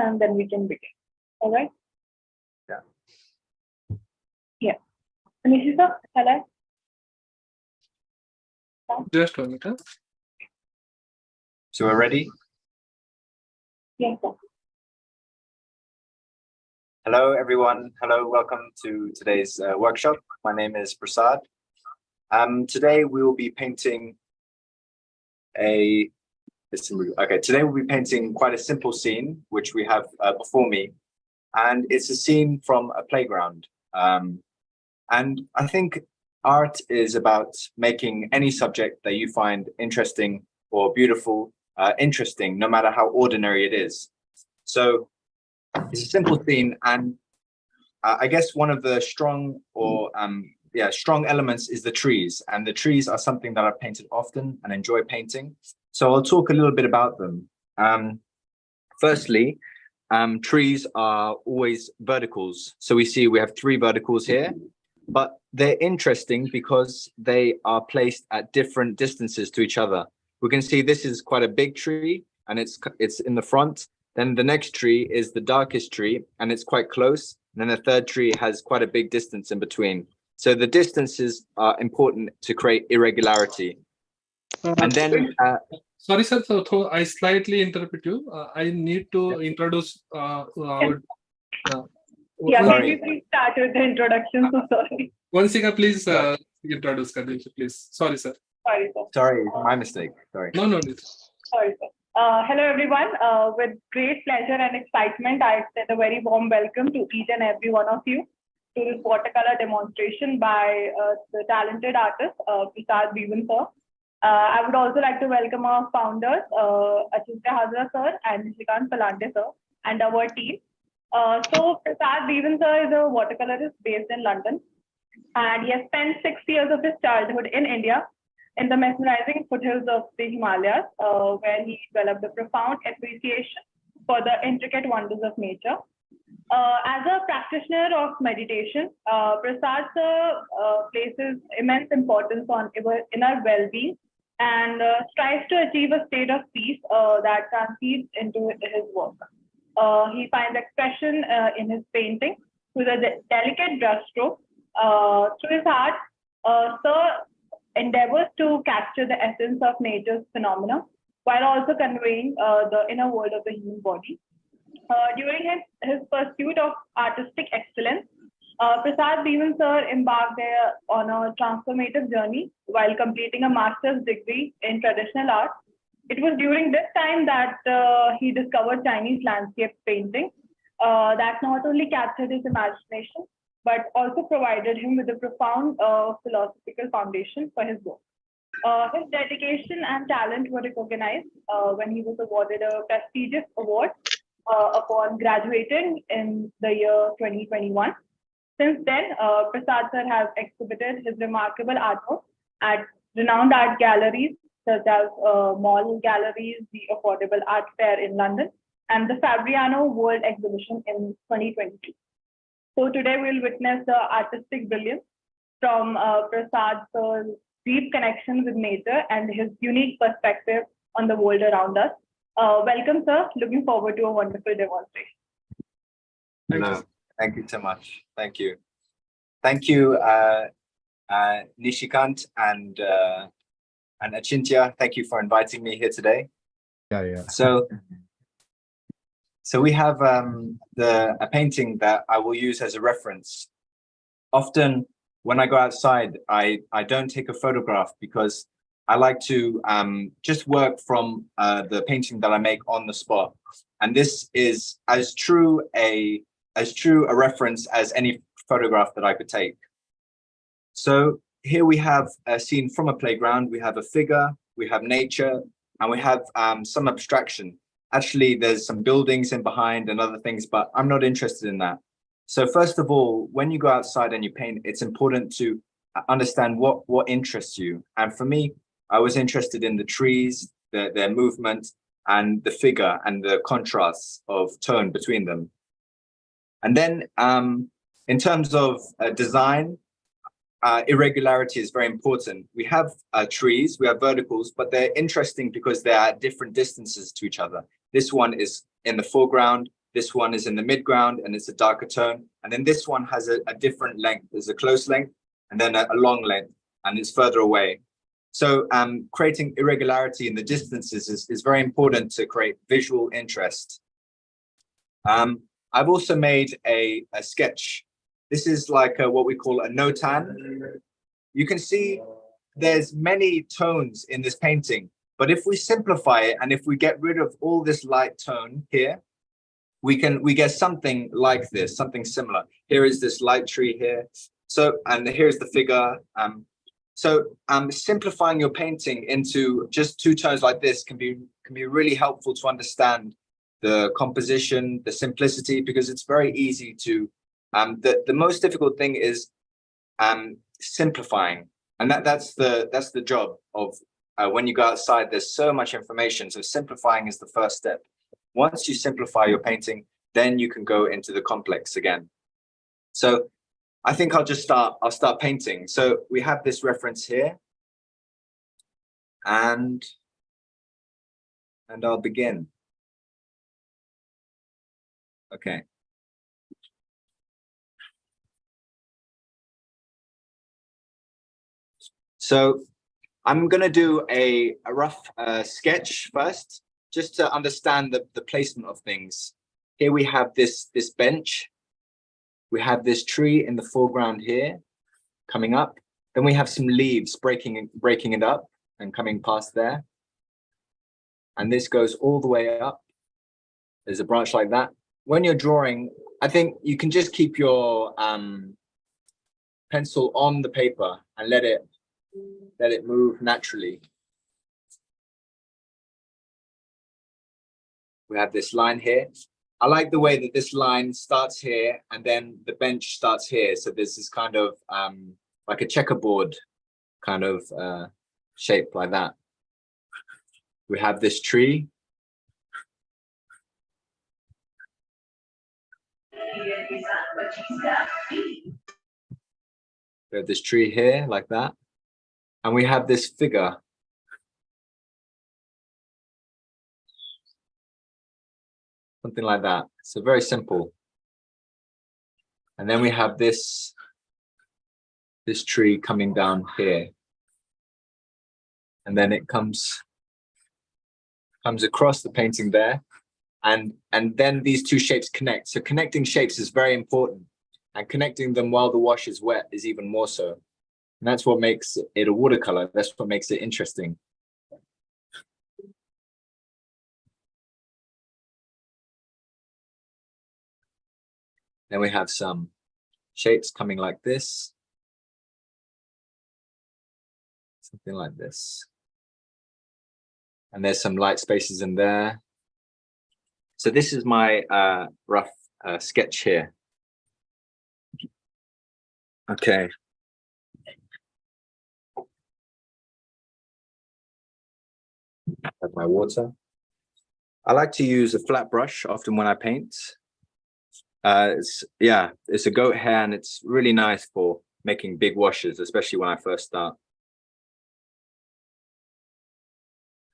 and then we can begin. All right? Yeah. Yeah. Nishita, hello? Just a minute. So we're ready? Yes, sir. Hello, everyone. Hello, welcome to today's workshop. My name is Prasad. Today we will be painting today we'll be painting quite a simple scene, which we have before me. And it's a scene from a playground. And I think art is about making any subject that you find interesting or beautiful, interesting, no matter how ordinary it is. So it's a simple scene, and I guess one of the strong elements is the trees, and the trees are something that I've painted often and enjoy painting. So I'll talk a little bit about them. Firstly, trees are always verticals. So we have 3 verticals here, but they're interesting because they are placed at different distances to each other. We can see this is quite a big tree, and it's in the front. Then the next tree is the darkest tree, and it's quite close. And then the third tree has quite a big distance in between. So the distances are important to create irregularity. And then... sorry, sir. So I slightly interrupt you. I need to introduce our... Yeah, can you please start with the introduction? So sorry. One second, please introduce Kadesh, please. Sorry, sir. Sorry, sir. Sorry, my mistake. Sorry. No. Sorry, sir. Hello, everyone. With great pleasure and excitement, I extend a very warm welcome to each and every one of you to this watercolor demonstration by the talented artist, Prasad Beaven, sir. I would also like to welcome our founders, Achintya Hazra, sir, and Nishikant Palante, sir, and our team. So Prasad Beaven, sir, is a watercolorist based in London, and he has spent 6 years of his childhood in India, in the mesmerizing foothills of the Himalayas, where he developed a profound appreciation for the intricate wonders of nature. As a practitioner of meditation, Prasad sir places immense importance on inner well-being and strives to achieve a state of peace that transcends into his work. He finds expression in his painting through the delicate brushstroke. Through his art, sir endeavors to capture the essence of nature's phenomena while also conveying the inner world of the human body. During his pursuit of artistic excellence, Prasad Beaven sir embarked on a transformative journey while completing a master's degree in traditional art. It was during this time that he discovered Chinese landscape painting that not only captured his imagination, but also provided him with a profound philosophical foundation for his work. His dedication and talent were recognized when he was awarded a prestigious award upon graduating in the year 2021. Since then, Prasad sir has exhibited his remarkable artwork at renowned art galleries such as Mall Galleries, the Affordable Art Fair in London, and the Fabriano World Exhibition in 2022. So today we'll witness the artistic brilliance from Prasad sir's deep connection with nature and his unique perspective on the world around us. Welcome, sir. Looking forward to a wonderful demonstration. Hello. Thank you so much. Thank you. Thank you, Nishikant and Achintya. Thank you for inviting me here today. Yeah. So we have a painting that I will use as a reference. Often when I go outside, I don't take a photograph because I like to just work from the painting that I make on the spot. And this is as true a reference as any photograph that I could take. So here we have a scene from a playground. We have a figure, we have nature, and we have some abstraction. Actually, there's some buildings in behind and other things, but I'm not interested in that. So first of all, when you go outside and you paint, it's important to understand what interests you. And for me, I was interested in the trees, their movement, and the figure and the contrasts of tone between them. And then in terms of design, irregularity is very important. We have trees, we have verticals, but they're interesting because they're at different distances to each other. This one is in the foreground, This one is in the midground and it's a darker tone. And then this one has a different length. There's a close length and then a long length, and it's further away. So creating irregularity in the distances is very important to create visual interest. I've also made a sketch. This is like what we call a notan. You can see there's many tones in this painting, but if we simplify it and if we get rid of all this light tone here, we get something like this, something similar. Here is this light tree here. So, and here's the figure. So simplifying your painting into just two tones like this can be really helpful to understand the composition, the simplicity, because it's very easy to, the most difficult thing is simplifying. And that's the job of when you go outside, there's so much information. So simplifying is the first step. Once you simplify your painting, then you can go into the complex again. So I think I'll start painting. So we have this reference here, and I'll begin. Okay. So I'm going to do a rough sketch first, just to understand the placement of things. Here we have this bench. We have this tree in the foreground here, coming up. Then we have some leaves breaking it up and coming past there. And this goes all the way up. There's a branch like that. When you're drawing, I think you can just keep your pencil on the paper and let it move naturally. We have this line here. I like the way that this line starts here and then the bench starts here. So there's this kind of like a checkerboard kind of shape like that. We have this tree. We have this tree here like that. And we have this figure. Something like that. So very simple. And then we have this tree coming down here. And then it comes across the painting there. And then these two shapes connect. So connecting shapes is very important. And connecting them while the wash is wet is even more so. And that's what makes it a watercolor. That's what makes it interesting. Then we have some shapes coming like this. Something like this. And there's some light spaces in there. So this is my rough sketch here. Okay. I have my water. I like to use a flat brush often when I paint. It's a goat hair and it's really nice for making big washes, especially when I first start.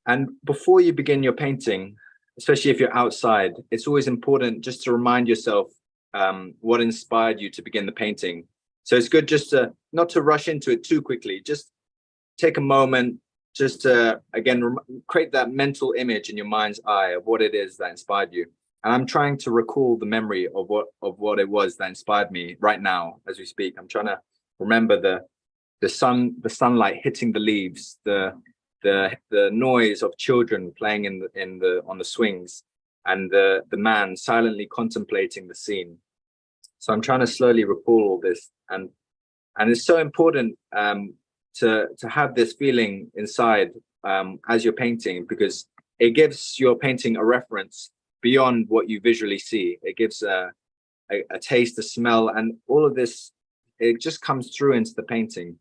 And before you begin your painting, especially if you're outside, it's always important just to remind yourself what inspired you to begin the painting. So it's good just to not to rush into it too quickly. Just take a moment, just to again create that mental image in your mind's eye of what it is that inspired you. And I'm trying to recall the memory of what it was that inspired me right now as we speak. I'm trying to remember the sunlight hitting the leaves, the noise of children playing on the swings, and the man silently contemplating the scene. So I'm trying to slowly recall all this, and it's so important to have this feeling inside as you're painting, because it gives your painting a reference beyond what you visually see. It gives a taste, a smell, and all of this, it just comes through into the painting.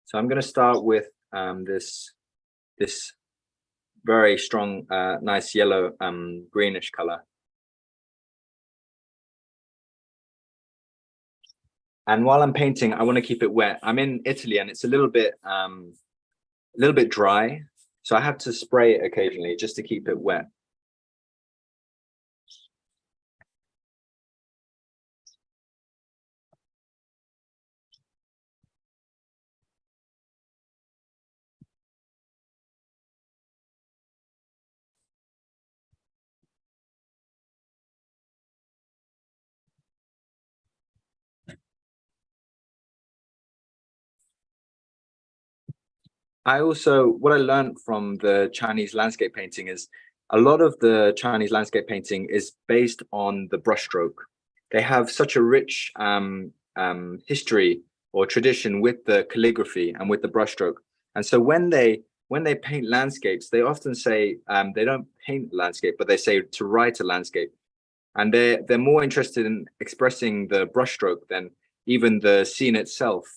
So I'm going to start with this very strong, nice yellow, greenish color. And while I'm painting, I want to keep it wet. I'm in Italy and it's a little bit dry. So I have to spray it occasionally just to keep it wet. What I learned from the Chinese landscape painting is a lot of the Chinese landscape painting is based on the brushstroke. They have such a rich history or tradition with the calligraphy and with the brushstroke. And so when they paint landscapes, they often say they don't paint landscape, but they say to write a landscape. And they're more interested in expressing the brushstroke than even the scene itself.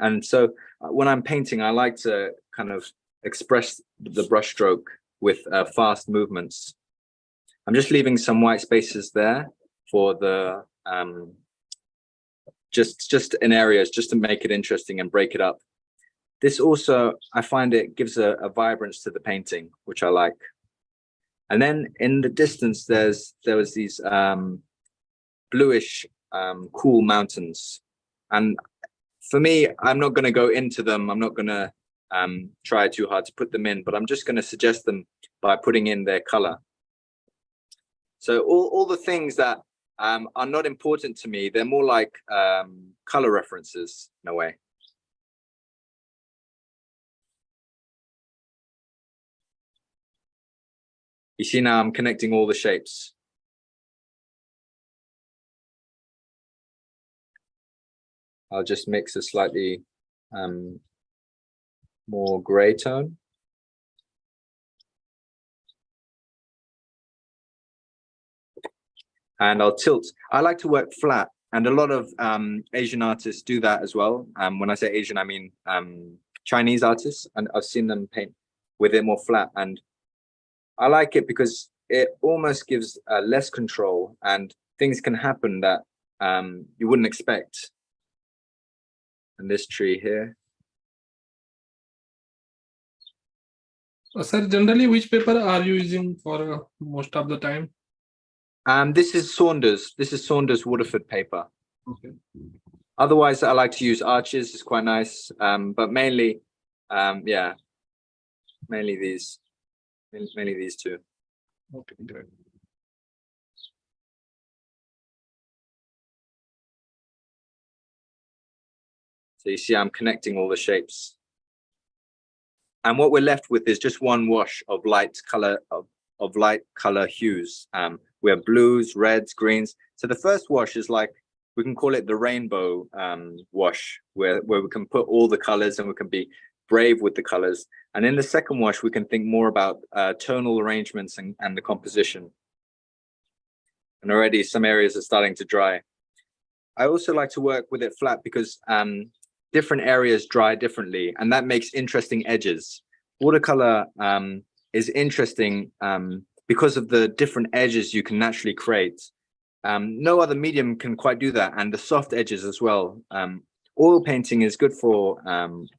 And so when I'm painting, I like to kind of express the brushstroke with fast movements. I'm just leaving some white spaces there for the just in areas just to make it interesting and break it up. This also, I find it gives a vibrance to the painting, which I like. And then in the distance, there was these bluish, cool mountains. And for me, I'm not going to go into them. I'm not going to try too hard to put them in, but I'm just going to suggest them by putting in their color. So all the things that are not important to me, they're more like color references in a way. You see now I'm connecting all the shapes. I'll just mix a slightly more gray tone. And I'll tilt. I like to work flat, and a lot of Asian artists do that as well. When I say Asian, I mean Chinese artists, and I've seen them paint with it more flat. And I like it because it almost gives less control, and things can happen that you wouldn't expect. And this tree here. Sir, generally, which paper are you using for most of the time? This is Saunders. This is Saunders Waterford paper. Okay. Otherwise, I like to use Arches. It's quite nice, but mainly, yeah, mainly these two. Okay, great. So you see, I'm connecting all the shapes. And what we're left with is just one wash of light color hues. We have blues, reds, greens. So the first wash is like, we can call it the rainbow wash, where we can put all the colors and we can be brave with the colors. And in the second wash, we can think more about tonal arrangements and the composition. And already some areas are starting to dry. I also like to work with it flat because different areas dry differently, and that makes interesting edges. Watercolor is interesting because of the different edges you can naturally create. No other medium can quite do that, and the soft edges as well. Oil painting is good for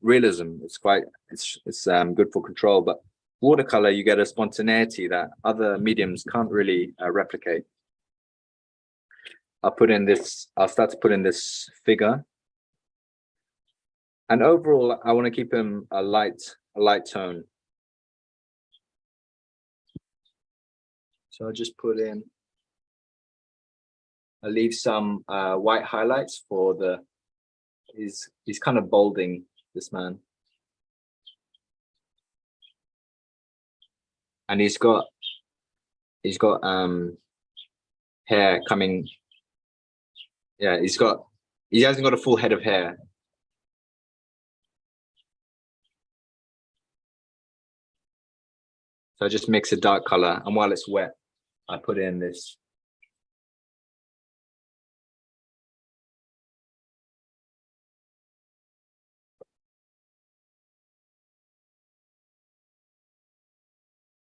realism. It's good for control, but watercolor, you get a spontaneity that other mediums can't really replicate. I'll start to put in this figure. And overall, I want to keep him a light tone. So I'll just I'll leave some white highlights for he's kind of balding, this man. And he's got hair coming. Yeah, he hasn't got a full head of hair. So I just mix a dark color, and while it's wet, I put in this.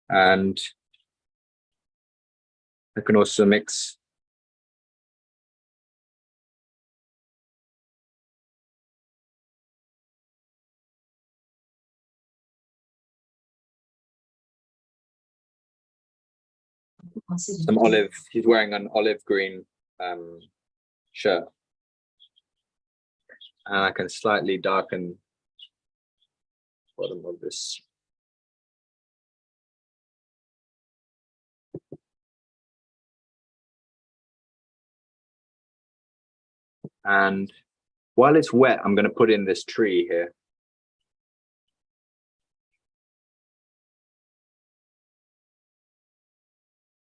And I can also mix some olive. He's wearing an olive green shirt, and I can slightly darken the bottom of this. And while it's wet, I'm going to put in this tree here.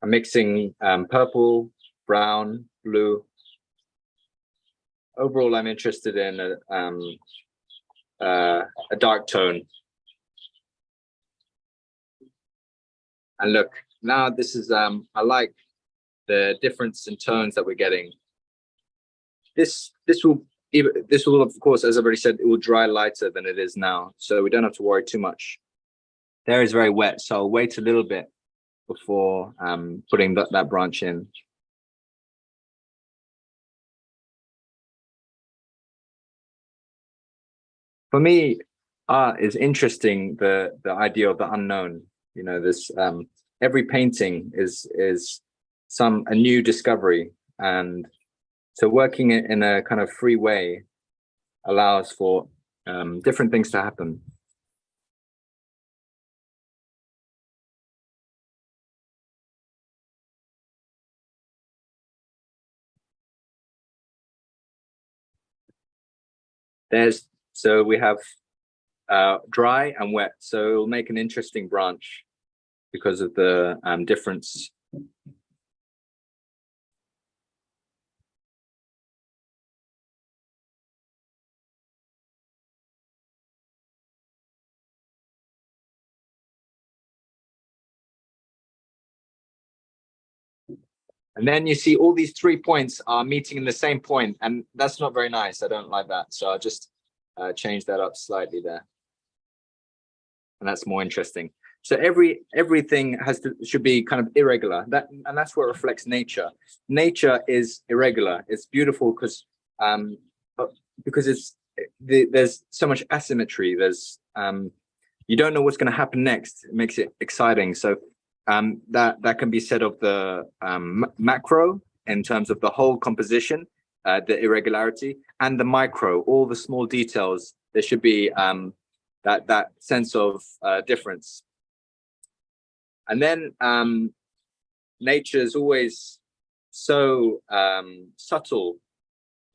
I'm mixing purple, brown, blue. Overall, I'm interested in a dark tone. And look, now this is, I like the difference in tones that we're getting. This will, of course, as I've already said, it will dry lighter than it is now. So we don't have to worry too much. There is very wet, so I'll wait a little bit before putting that branch in. For me, art is interesting, the idea of the unknown. You know, this every painting is a new discovery, and so working it in a kind of free way allows for different things to happen. So we have dry and wet, so it'll make an interesting branch because of the difference. And then you see all these 3 points are meeting in the same point, and that's not very nice. I don't like that. So I'll just change that up slightly there. And that's more interesting. So everything should be kind of irregular. And that's what reflects nature. Nature is irregular. It's beautiful because there's so much asymmetry. There's you don't know what's going to happen next. It makes it exciting. So that can be said of the macro in terms of the whole composition, the irregularity, and the micro, all the small details. There should be that sense of difference. And then nature is always so subtle.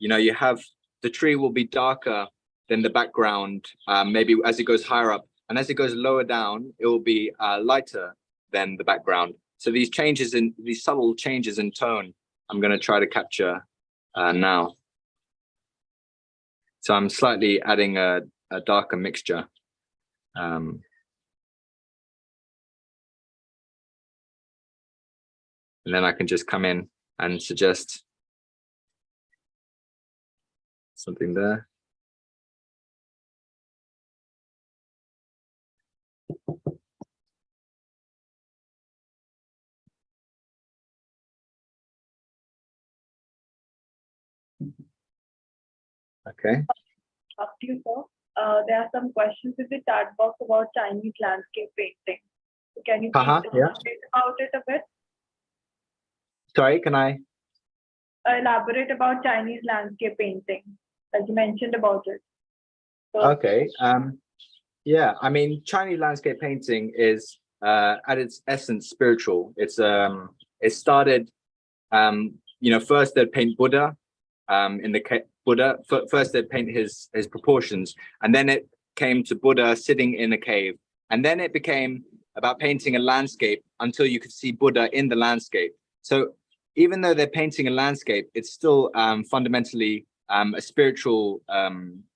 You know, you have the tree will be darker than the background, maybe as it goes higher up, and as it goes lower down, it will be lighter than the background. So these subtle changes in tone, I'm going to try to capture now. So I'm slightly adding a darker mixture. And then I can just come in and suggest something there. Okay. Up to you, sir. There are some questions in the chat box about Chinese landscape painting. So can you please elaborate about it a bit? Sorry, can I? Elaborate about Chinese landscape painting, like you mentioned about it. So, okay. Yeah, I mean, Chinese landscape painting is at its essence spiritual. It started, you know, first they'd paint Buddha in the Buddha. First they'd paint his proportions, and then it came to Buddha sitting in a cave, and then it became about painting a landscape until you could see Buddha in the landscape. So even though they're painting a landscape, it's still fundamentally a spiritual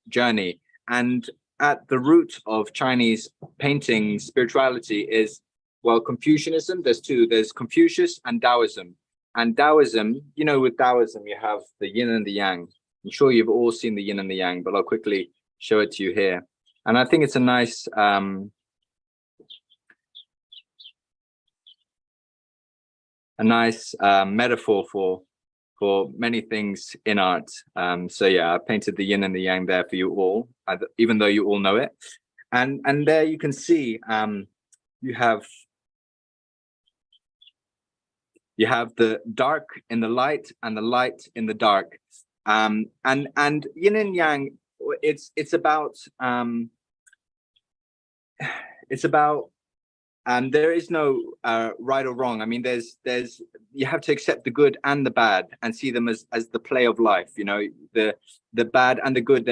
journey. And at the root of Chinese painting spirituality is, well, Confucianism. There's Confucius and Taoism. And Taoism, you know, with Taoism, you have the yin and the yang. I'm sure you've all seen the yin and the yang, but I'll quickly show it to you here. And I think it's a nice metaphor for many things in art. So yeah, I painted the yin and the yang there for you all, even though you all know it. And there you can see you have You have the dark in the light and the light in the dark. And yin and yang, it's about there is no right or wrong. I mean, there's you have to accept the good and the bad and see them as the play of life. You know, the bad and the good,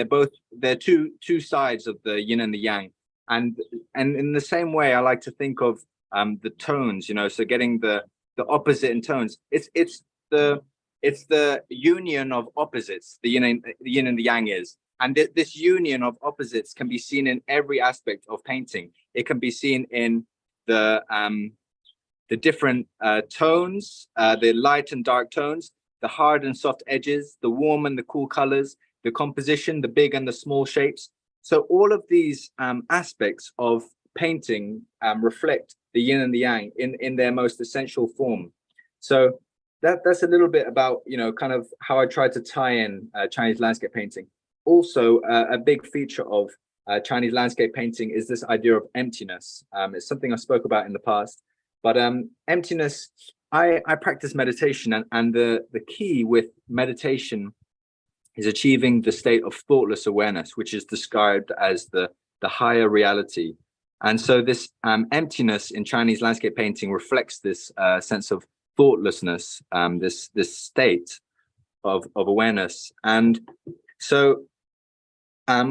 they're two sides of the yin and the yang. And in the same way, I like to think of the tones, you know, so getting the opposite in tones. It's the union of opposites, the yin and the yang is. And this union of opposites can be seen in every aspect of painting. It can be seen in the different tones, the light and dark tones, the hard and soft edges, the warm and the cool colors, the composition, the big and the small shapes. So all of these aspects of painting reflect the yin and the yang in their most essential form. So that's a little bit about, you know, kind of how I try to tie in Chinese landscape painting. Also, a big feature of Chinese landscape painting is this idea of emptiness. It's something I spoke about in the past, but emptiness, I practice meditation, and the key with meditation is achieving the state of thoughtless awareness, which is described as the higher reality. And so this emptiness in Chinese landscape painting reflects this sense of thoughtlessness, this state of awareness. And so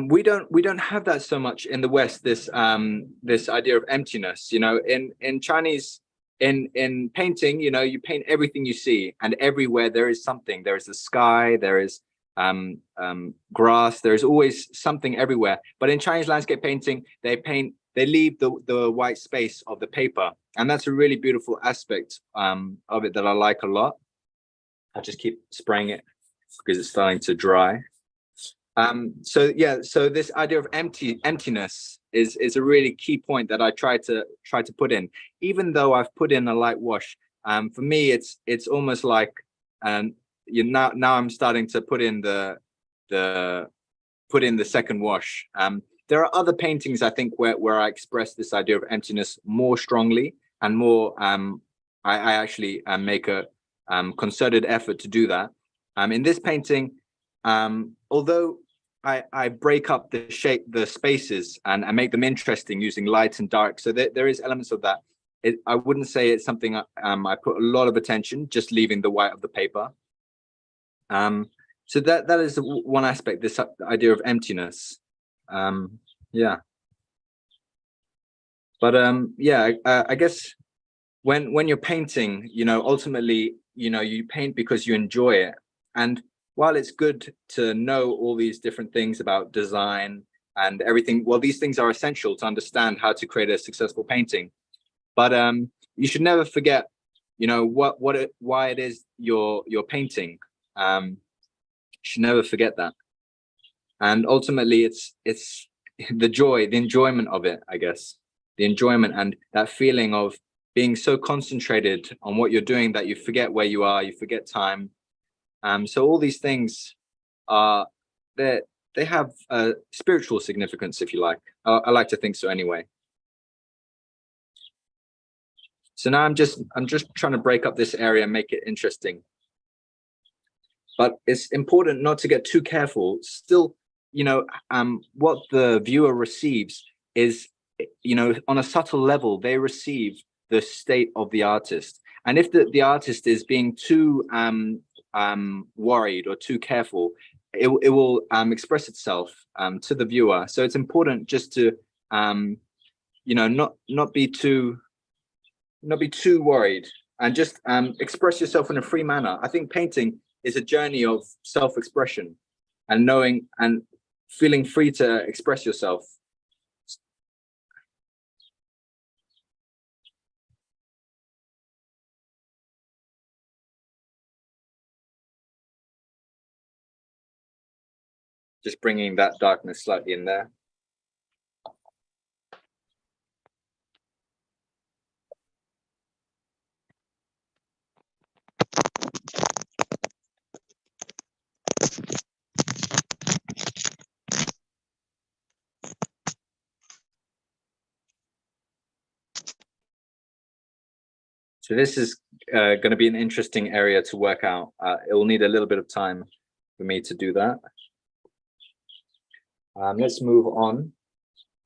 we don't have that so much in the West, this idea of emptiness. You know, in Chinese, in painting, you know, you paint everything you see, and everywhere there is something. There is the sky, there is grass, there is always something everywhere. But in Chinese landscape painting, they leave the white space of the paper, and that's a really beautiful aspect of it that I like a lot. I'll just keep spraying it because it's starting to dry. So this idea of emptiness is a really key point that I try to put in, even though I've put in a light wash. For me, it's almost like now I'm starting to put in the second wash. There are other paintings, I think, where I express this idea of emptiness more strongly and more. I actually make a concerted effort to do that. In this painting, although I break up the spaces and make them interesting using light and dark, so there is elements of that. I wouldn't say it's something I put a lot of attention, just leaving the white of the paper. So that is one aspect, this idea of emptiness. Yeah. But I guess when you're painting, you know, ultimately, you know, you paint because you enjoy it. And while it's good to know all these different things about design and everything, well, these things are essential to understand how to create a successful painting. But you should never forget, you know, why it is you're painting. You should never forget that. And ultimately, it's the joy, the enjoyment of it, I guess. The enjoyment and that feeling of being so concentrated on what you're doing that you forget where you are, you forget time. So all these things are they have spiritual significance, if you like. I like to think so anyway. So now I'm just trying to break up this area and make it interesting. But it's important not to get too careful. Still, you know, what the viewer receives is, you know, on a subtle level, they receive the state of the artist. And if the artist is being too worried or too careful, it will express itself to the viewer. So it's important just to you know, not be too worried and just express yourself in a free manner. I think painting is a journey of self-expression and knowing and feeling free to express yourself. Just bringing that darkness slightly in there. So this is going to be an interesting area to work out. It will need a little bit of time for me to do that. Let's move on.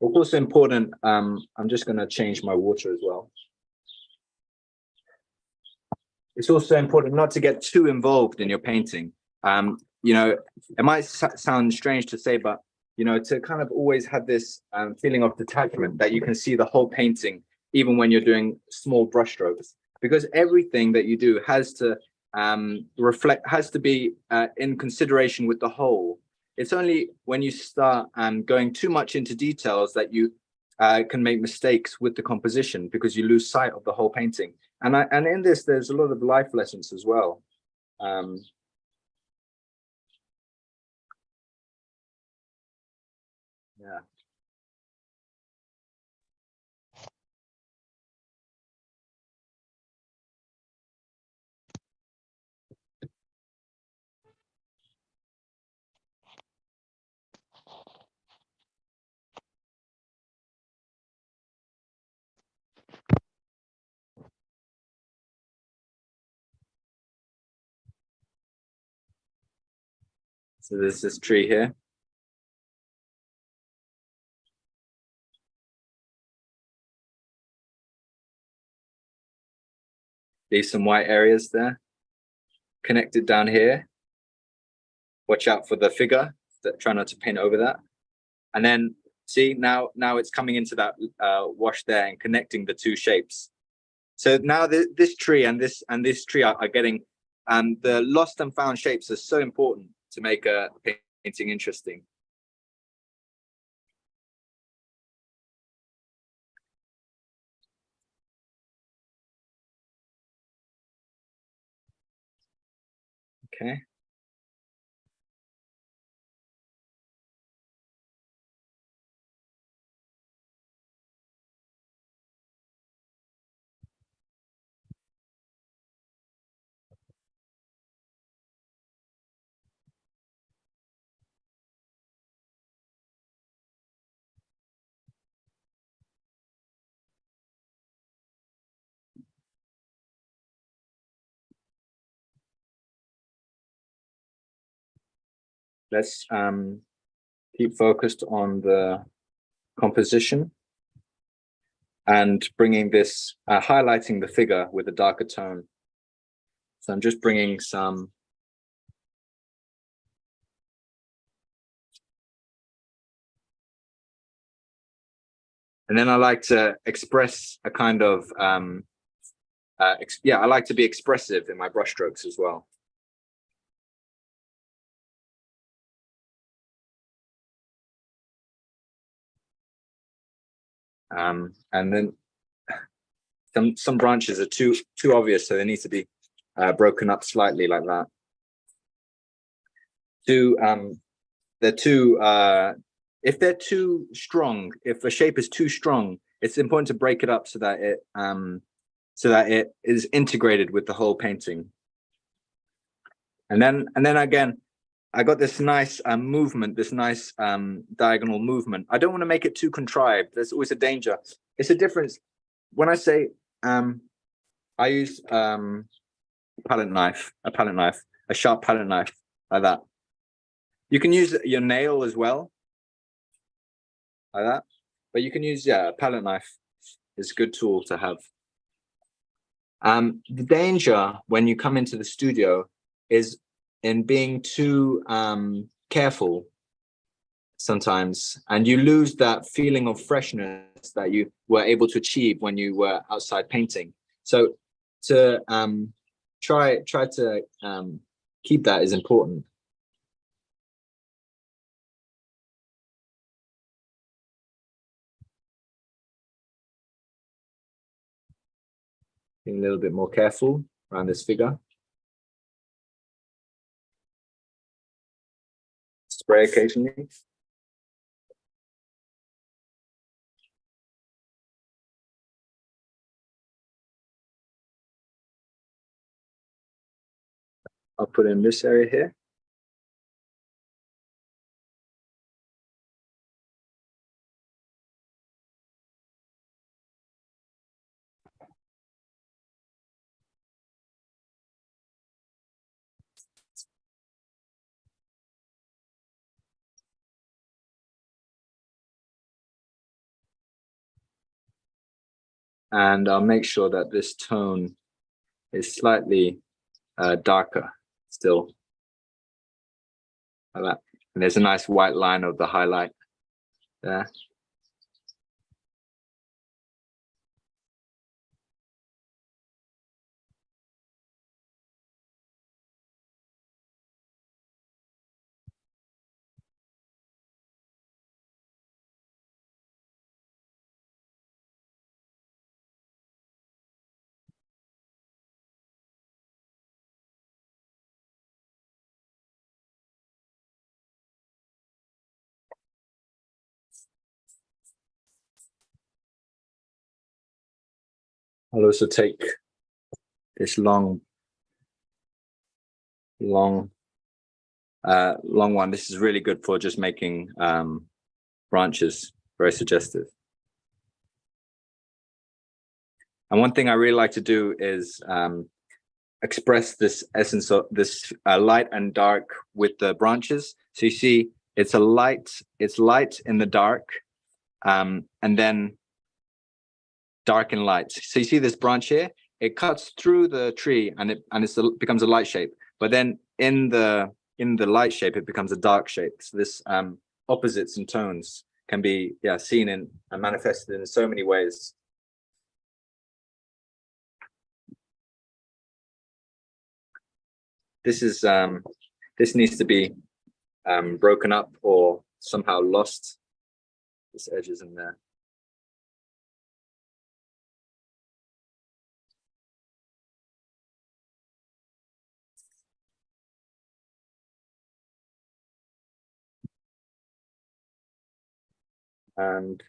It's also important, I'm just going to change my water as well. It's also important not to get too involved in your painting. You know, it might sound strange to say, but, you know, to kind of always have this feeling of detachment that you can see the whole painting, even when you're doing small brushstrokes, because everything that you do has to has to be in consideration with the whole. It's only when you start going too much into details that you can make mistakes with the composition, because you lose sight of the whole painting. And in this, there's a lot of life lessons as well. Yeah. So there's this tree here. Leave some white areas there. Connected down here. Watch out for the figure. Try not to paint over that. And then see, now it's coming into that wash there and connecting the two shapes. So now this tree and this tree are getting, the lost and found shapes are so important to make a painting interesting. Okay. Let's keep focused on the composition and bringing this, highlighting the figure with a darker tone. So I'm just bringing some and then I like to express a kind of I like to be expressive in my brushstrokes as well. And then some branches are too obvious, so they need to be broken up slightly like that. They're too if they're too strong, if a shape is too strong, it's important to break it up so that it is integrated with the whole painting. And then again, I got this nice movement, this nice diagonal movement. I don't want to make it too contrived. There's always a danger. It's a difference. When I say I use a palette knife, a sharp palette knife like that. You can use your nail as well, like that. But you can use, a palette knife is a good tool to have. The danger when you come into the studio is in being too careful sometimes, and you lose that feeling of freshness that you were able to achieve when you were outside painting. So to try to keep that is important. Being a little bit more careful around this figure. Spray occasionally. I'll put in this area here. And I'll make sure that this tone is slightly darker still. Like that. And there's a nice white line of the highlight there. I'll also take this long one. This is really good for just making branches, very suggestive. And one thing I really like to do is express this essence of this light and dark with the branches. So you see, it's light in the dark, and then dark and light. So you see this branch here, it cuts through the tree and it becomes a light shape. But then in the light shape, it becomes a dark shape. So this opposites and tones can be seen and manifested in so many ways. This is this needs to be broken up or somehow lost. This edge is in there. And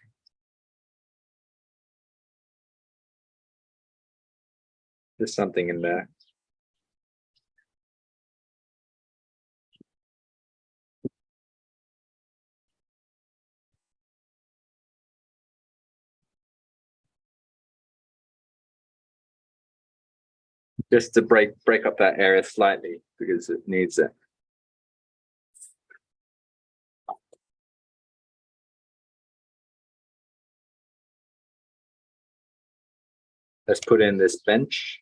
there's something in there. Just to break up that area slightly because it needs it. Let's put in this bench.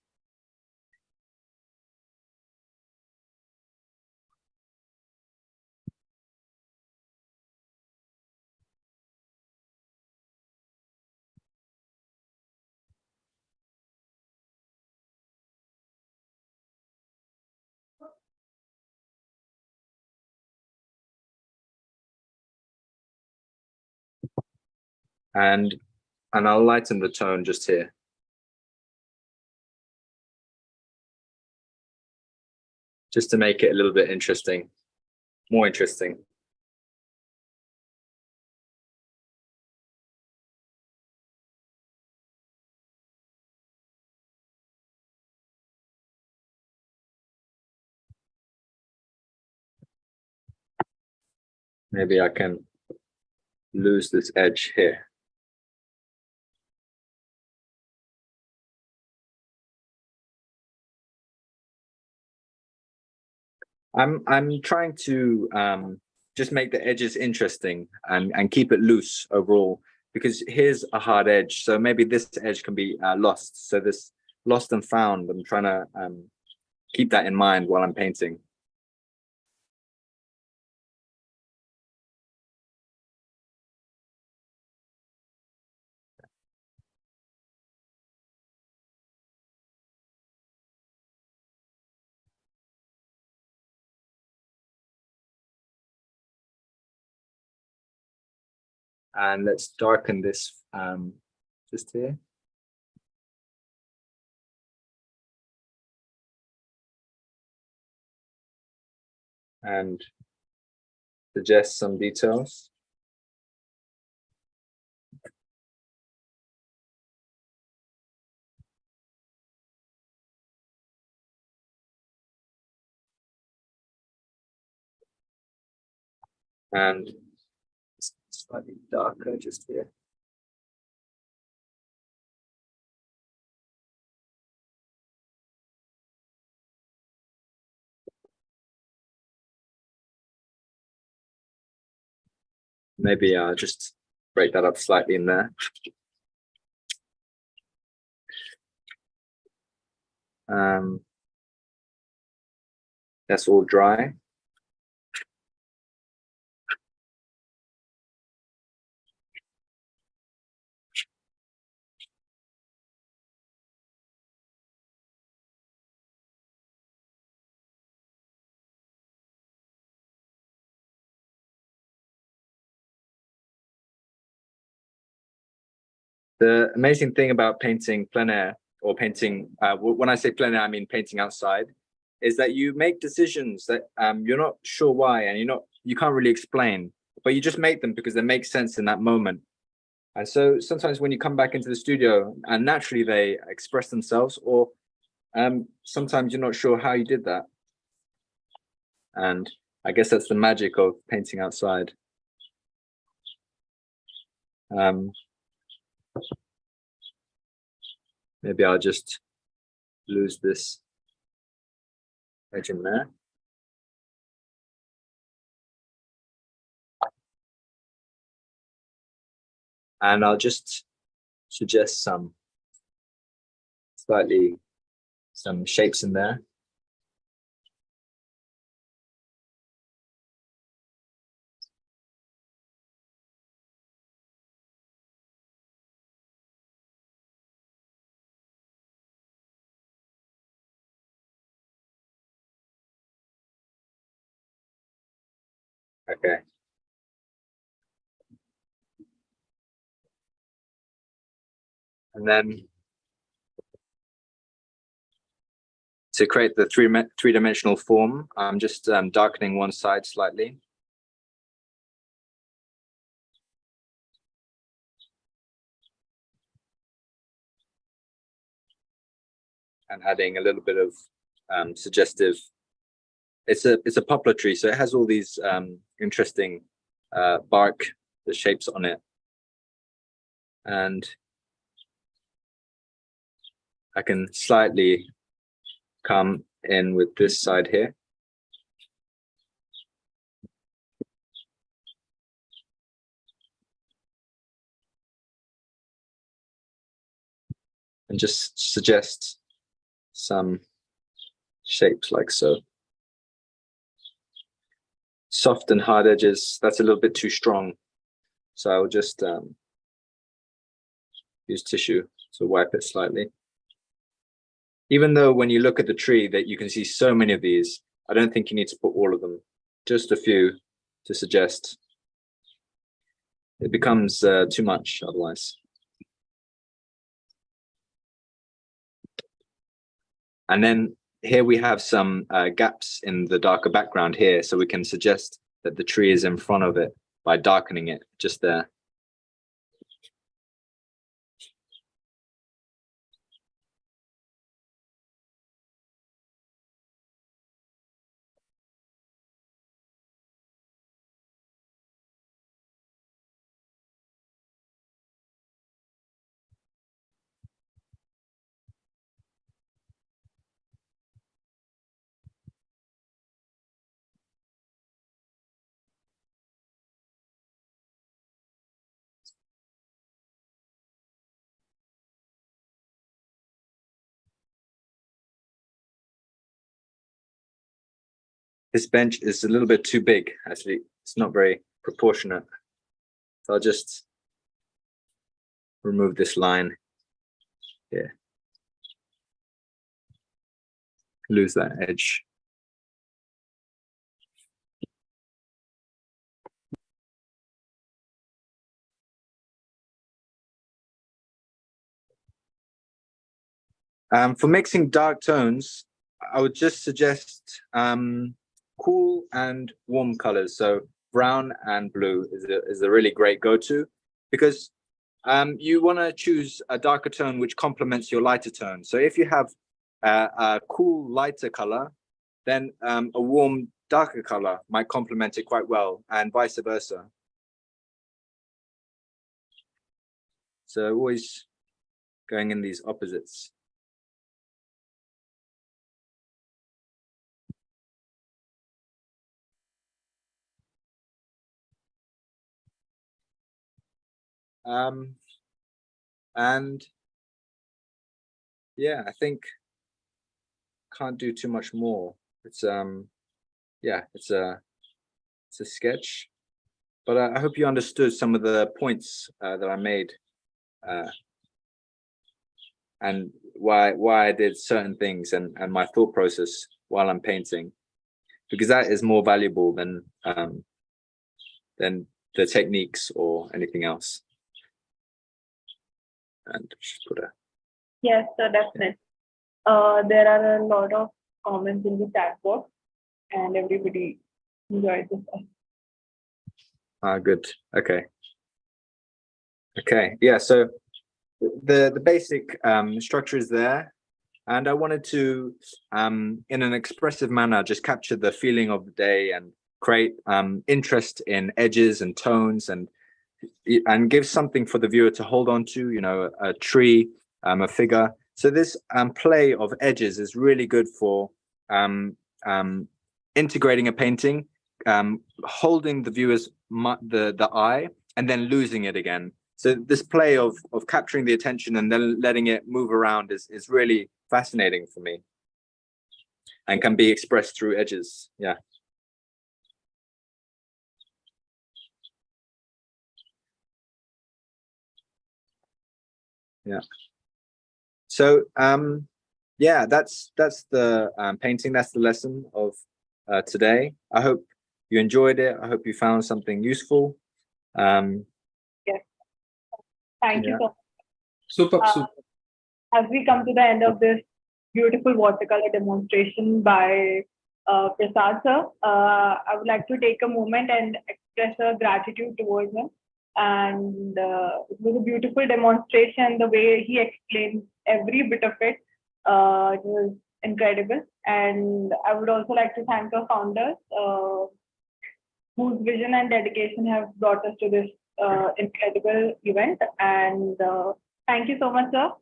And I'll lighten the tone just here. Just to make it a little bit interesting, more interesting. Maybe I can lose this edge here. I'm trying to just make the edges interesting and keep it loose overall, because here's a hard edge. So maybe this edge can be lost. So this lost and found, I'm trying to keep that in mind while I'm painting. And let's darken this just here. And suggest some details. And slightly darker just here. Maybe I'll just break that up slightly in there. That's all dry. The amazing thing about painting plein air, or painting, when I say plein air, I mean painting outside, is that you make decisions that you're not sure why, and you can't really explain, but you just make them because they make sense in that moment. And so sometimes when you come back into the studio, and naturally they express themselves, or sometimes you're not sure how you did that. And I guess that's the magic of painting outside. Maybe I'll just lose this edge in there. And I'll just suggest some shapes in there. Okay. And then to create the three-dimensional form, I'm just darkening one side slightly. And adding a little bit of suggestive. It's a poplar tree, so it has all these interesting bark, the shapes on it. And I can slightly come in with this side here. And just suggest some shapes like so. Soft and hard edges, that's a little bit too strong. So I'll just use tissue to wipe it slightly. Even though when you look at the tree that you can see so many of these, I don't think you need to put all of them, just a few to suggest. It becomes too much otherwise. And then here we have some gaps in the darker background here, so we can suggest that the tree is in front of it by darkening it just there. This bench is a little bit too big, actually. It's not very proportionate. So I'll just remove this line here. Lose that edge. For mixing dark tones, I would just suggest cool and warm colors. So brown and blue is a really great go-to, because you want to choose a darker tone which complements your lighter tone. So if you have a cool lighter color, then a warm darker color might complement it quite well, and vice versa. So always going in these opposites. And yeah, I think can't do too much more. It's yeah, it's a sketch, but I hope you understood some of the points that I made, and why I did certain things, and my thought process while I'm painting, because that is more valuable than the techniques or anything else. And just put a Yes, so definitely. There are a lot of comments in the chat box, and everybody enjoyed this. good. Okay. Yeah. So the basic structure is there, and I wanted to, in an expressive manner, just capture the feeling of the day and create interest in edges and tones, and give something for the viewer to hold on to. You know, a tree, a figure. So this play of edges is really good for integrating a painting, holding the viewer's the eye, and then losing it again. So this play of capturing the attention and then letting it move around is really fascinating for me, and can be expressed through edges. Yeah. Yeah. So yeah, that's the painting. That's the lesson of today. I hope you enjoyed it. I hope you found something useful. Yes. Thank you so much. Super. As we come to the end of this beautiful watercolor demonstration by Prasad sir, I would like to take a moment and express a gratitude towards him. And it was a beautiful demonstration. The way he explained every bit of it, it was incredible. And I would also like to thank our founders, whose vision and dedication have brought us to this incredible event. And thank you so much, sir.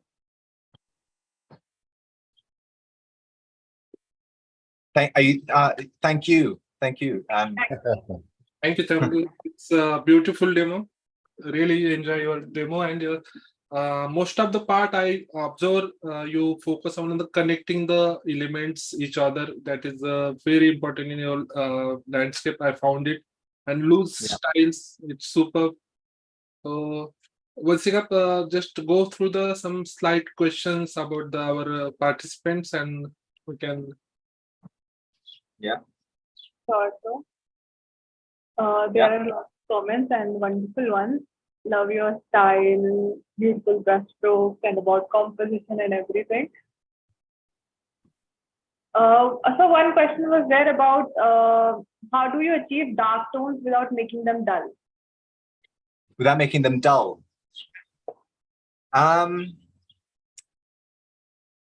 Thank you. Thank you, Tamil. It's a beautiful demo. Really enjoy your demo, and most of the part I observe you focus on the connecting the elements each other. That is very important in your landscape. I found it, and loose styles. It's super. We'll just go through some slight questions about our participants, and we can. Yeah. Sure, sir. There are a lot of comments and wonderful ones. Love your style, beautiful brushstroke, and about composition and everything. So one question was there about how do you achieve dark tones without making them dull? Without making them dull.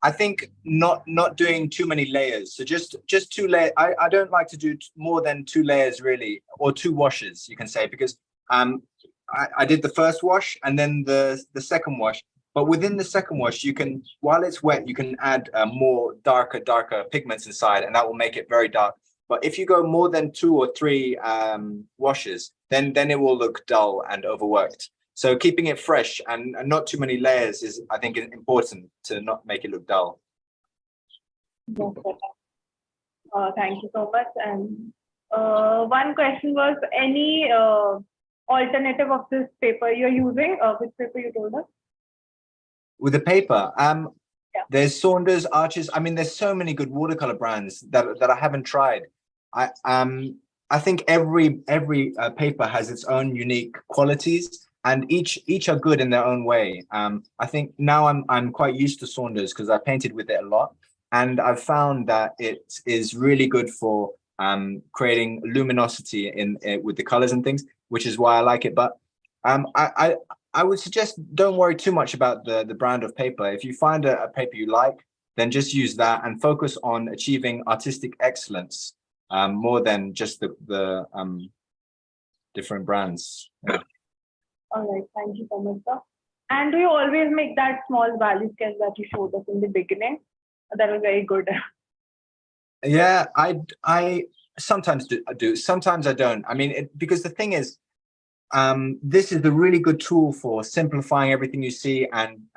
I think not doing too many layers. So just 2 layers. I don't like to do more than 2 layers really, or 2 washes, you can say, because I did the first wash and then the second wash. But within the second wash, you can, while it's wet, you can add more darker pigments inside, and that will make it very dark. But if you go more than 2 or 3 washes, then it will look dull and overworked. So keeping it fresh and not too many layers is, I think, important to not make it look dull. Yes, thank you so much. And one question was, any alternative of this paper you're using? Which paper you told us? With the paper, there's Saunders, Arches. I mean, there's so many good watercolor brands that I haven't tried. I think every paper has its own unique qualities, and each are good in their own way. I think now I'm quite used to Saunders because I painted with it a lot, and I've found that it is really good for creating luminosity in with the colors and things, which is why I like it. But I would suggest don't worry too much about the brand of paper. If you find a paper you like, then just use that and focus on achieving artistic excellence more than just the different brands. Yeah. All right, thank you so much, sir. And do you always make that small value sketch that you showed us in the beginning? That was very good. Yeah, I sometimes do. Sometimes I don't. I mean, because the thing is, this is a really good tool for simplifying everything you see and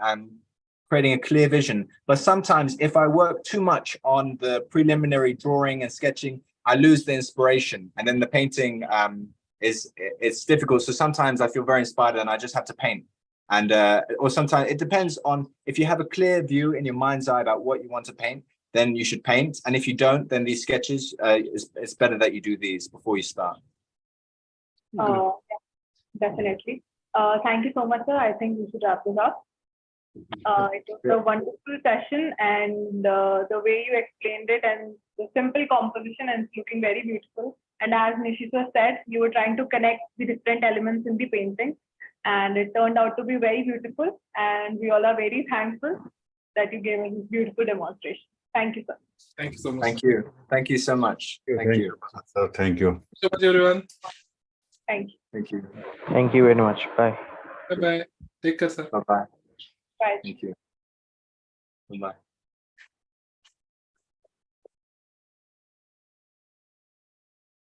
creating a clear vision. But sometimes if I work too much on the preliminary drawing and sketching, I lose the inspiration, and then the painting it's difficult. So sometimes I feel very inspired and I just have to paint. And or sometimes it depends on, if you have a clear view in your mind's eye about what you want to paint, then you should paint. And if you don't, then these sketches, it's better that you do these before you start. Definitely. Thank you so much, sir. I think we should wrap this up. It was a wonderful session, and the way you explained it and the simple composition, and it's looking very beautiful. And as Nishita said, you were trying to connect the different elements in the painting, and it turned out to be very beautiful. And we all are very thankful that you gave us this beautiful demonstration. Thank you, sir. Thank you so much. Thank you. Thank you so much. Thank you. So thank you. So much, everyone. Thank you. Thank you. Thank you very much. Bye. Bye bye. Take care, sir. Bye-bye. Bye. Thank you. Bye-bye.